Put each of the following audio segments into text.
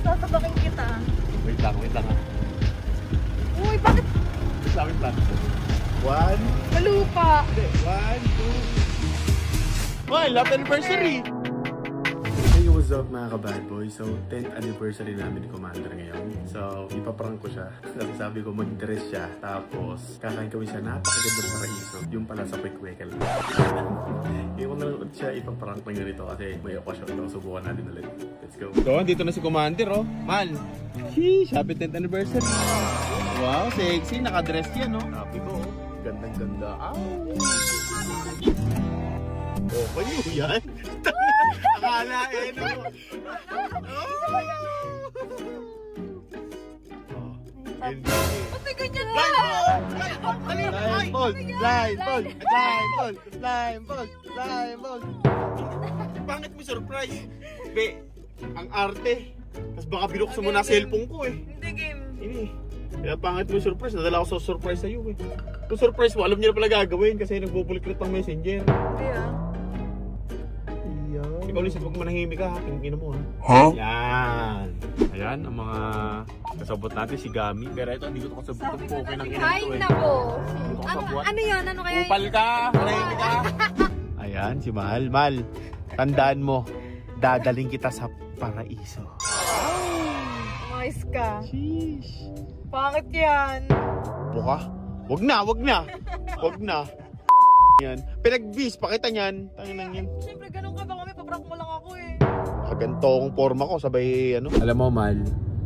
Sasabakin kita. Wait lang ha. Uy, bakit? Wait lang. 1. Malupa. 1, 2. Well, happy anniversary! Hey, what's up mga ka-bad boy? So, 10th anniversary namin ni Commander ngayon. So, ipaprank ko siya. Kasi sabi ko mag-dress siya. Tapos, kakain kami siya napakagandang paraiso. Yung pala sa quick-quick lang. Hindi ko na lang siya ipaprank ng ganito kasi may okasyon. So, subukan natin ulit. Let's go. So, dito na si Commander, oh. Man, sheesh, happy 10th anniversary. Wow, sexy. Naka-dress yan, oh. Happy ko. Gandang-ganda. Oh, kayo yan? Akala no? Ba't may ganyan ba? Blindfold. Pangit mo surprise. Be, ang arte. Tapos baka binuksan mo na cellphone ko eh. Hindi game. Ini. Kaya pangit mo surprise. Nadala ako sa surprise sa'yo eh. Kung surprise mo, alam niyo na pala gagawin kasi nagbubuliklit ng messenger. Hindi Ikaw ulit, huwag manahimik ka ha. Kingin mo ha. Huh? Yan. Ayan, ang mga kasabot natin si Gami. Pero ito, hindi ko ito kasabot ng poke ng inang ito eh. nako. Hindi ko kasabot. Ano yan? Ano kaya? Upal ka! Manahimik ka! Ayan, si Mahal. Mahal, tandaan mo, dadaling kita sa paraiso. Umayos ka. Sheesh. Pangit yan. Buka? Wag na. Yan. Pinag-bis, pakita niyan. Tanginang yan. Siyempre, ganun ka ba kami? Paprank mo lang ako eh. Kaganto akong forma ko, sabay ano. Alam mo, Mal,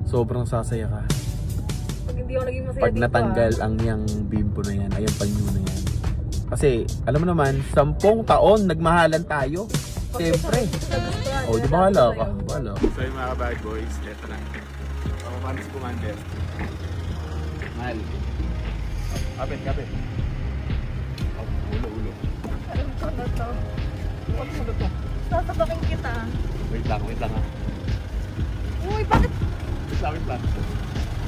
sobrang sasaya ka. Pag hindi ako naging masaya Pag natanggal ang yang bimbo na yan, ay ang panyo na yan. Kasi, alam mo naman, 10 taon, nagmahalan tayo. Siyempre. Oh, di ba hala ka? Wala. So yung mga bad boys, eto na. Ako paano si Commander. Mal. Kapit. Ulo. Alam ko na to. Sasabakin kita. Wait lang ha. Uy, bakit? Wait lang.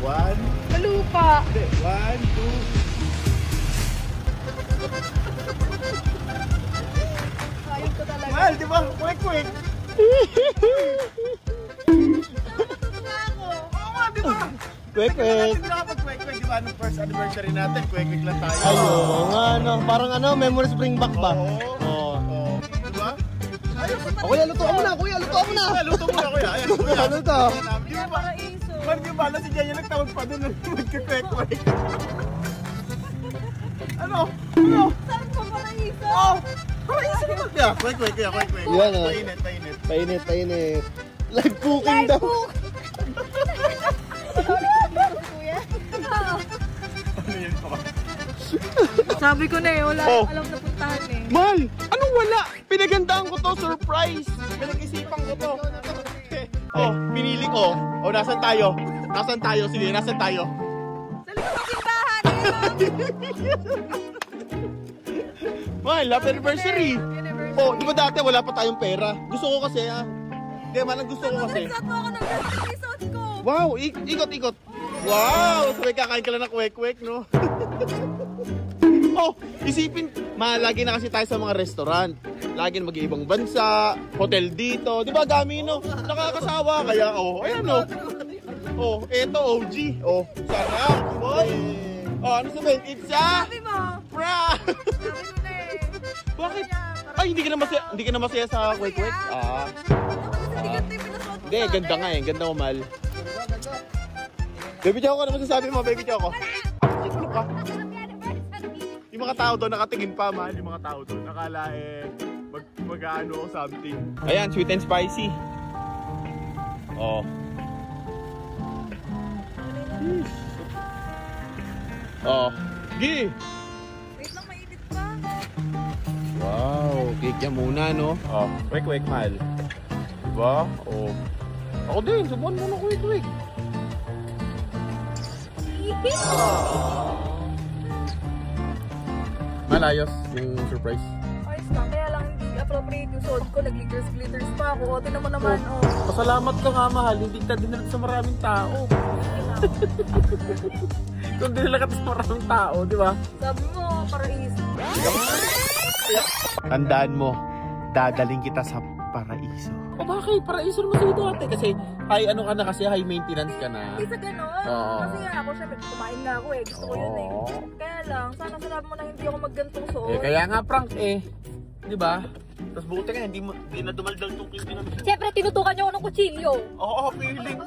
1. Malupa. 1, 2. Ayun ko talaga. Mal, di ba? Quick. Oo nga, di ba? Quick. Hindi nakapag-quick, di ba? Nung first anniversary natin, quick lang tayo. Ayun, ano, parang ano, memories bring back ba? Oo. Di ba? Kuya, lutuan mo na! Luto mo na, kuya. Ayan, kuya. Ano to? Di ba? Paraiso. Man, di ba? Si Jaya nagtawag pa doon ng magka-quick. Ano? Saan ko paraiso? Oh! Paraiso naman kaya. Quick. Yan, oh. Painit. Painit. Live cooking daw. Kuya? Ano yun pa? Sabi ko na eh, wala Oh. alam na puntahan eh. Mal! Anong wala? Pinagandaan ko to, surprise! Pinag-isipan ko to. Oh, pinili ko. Oh, nasan tayo? Sige, nasan tayo? Sa likod ng simbahan eh! Mal, happy anniversary! Oh, di ba dati wala pa tayong pera? Gusto ko kasi Hindi, malang gusto ko kasi. Nag-resort mo ako ng best episode ko! Wow, ikot. Wow, sabay kakain ka lang ng kwek-kwek, no? Oh, isipin, lagi na kasi tayo sa mga restaurant. Lagi na mag-iibang bansa, hotel dito. Di ba, Gami, no? Nakakasawa. Kaya, ayan, no? Oh, eto, OG. Oh, sarap, boy. Oh, ano sabihin? It's a... Sabi mo! Prank! Sabi mo na eh! Bakit? Ay, hindi ka na masaya sa kwek-kwek? Hindi ganda yung pinasuot mo Hindi, sa ganda akin. nga eh. Ganda ko, Mal. Baby Choco, ano masasabi mo, Baby Choco? Siguro ka. Yung mga tao doon nakatingin pa, Mal. Yung mga tao doon. Nakala mag-ano o something. Ayan, sweet and spicy. Oh. Oh. Gi! Wait lang, mainit pa. Wow, cake yan muna, no? Oh, quick, Mal. Diba? Oh. Ako din, subukan mo na quick. Malayos yung surprise. Ayos lang, kaya lang hindi appropriate yung suot ko. Nag-glitters pa ako. O, tinan mo naman, oh. Pasalamat ka nga, mahal. Hindi ka dinala sa maraming tao. Kung dinala ka sa maraming tao, di ba? Sabi mo, paraiso. Tandaan mo, dadaling kita sa paraiso. O bakit? Paraiso naman sa'yo dati. Kasi ano ka na kasi, high maintenance ka na. Hindi sa ganon. Oo. Kasi ako syempre, kumain na ako eh. Gusto ko yun eh. Kaya lang, sana sinabi mo na hindi ako maggantong suot. Kaya nga prank eh. Di ba? Tapos buti nga, hindi na dumaldal tong clip na. Siyempre, tinutukan niyo ako ng kutsilyo. Oo, feeling.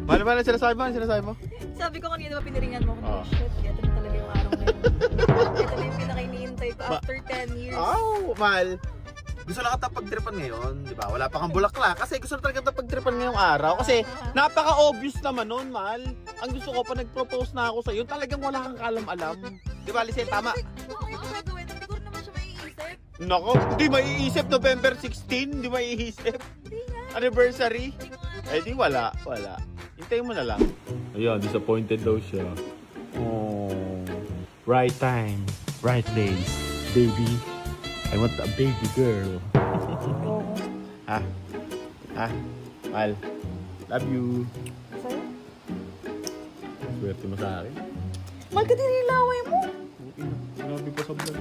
Mali, sinasabi mo? Sabi ko kanina, ba piniringan mo? Oo. Shit, ito na talaga yung araw na yun. Ito na yung pinaka-iniintay ko after 10 years. Mal. Gusto lang kita pagtripan ngayon, di ba? Wala pa kang bulaklak. Kasi gusto lang talaga kita pagtripan ngayong araw. Kasi napaka-obvious naman nun, Mal. Ang gusto ko pa nag-propose na ako sa'yo, talagang wala kang kalam-alam. Di ba, Lisel? Tama? Oo, yung gagawin. Hindi ko rin naman siya maiisip. Nako, hindi maiisip. November 16, hindi maiisip. Hindi nga. Anniversary. Hindi ko nga. Eh di wala. Hintayin mo na lang. Ayun, disappointed daw siya. Oh. Right time, right place. Baby, I want a baby girl. Ha? Mal, love you. Sa'yo? Swerte mo sa akin. Mahal ka din nilaway mo. Sinabi pa sa vlog.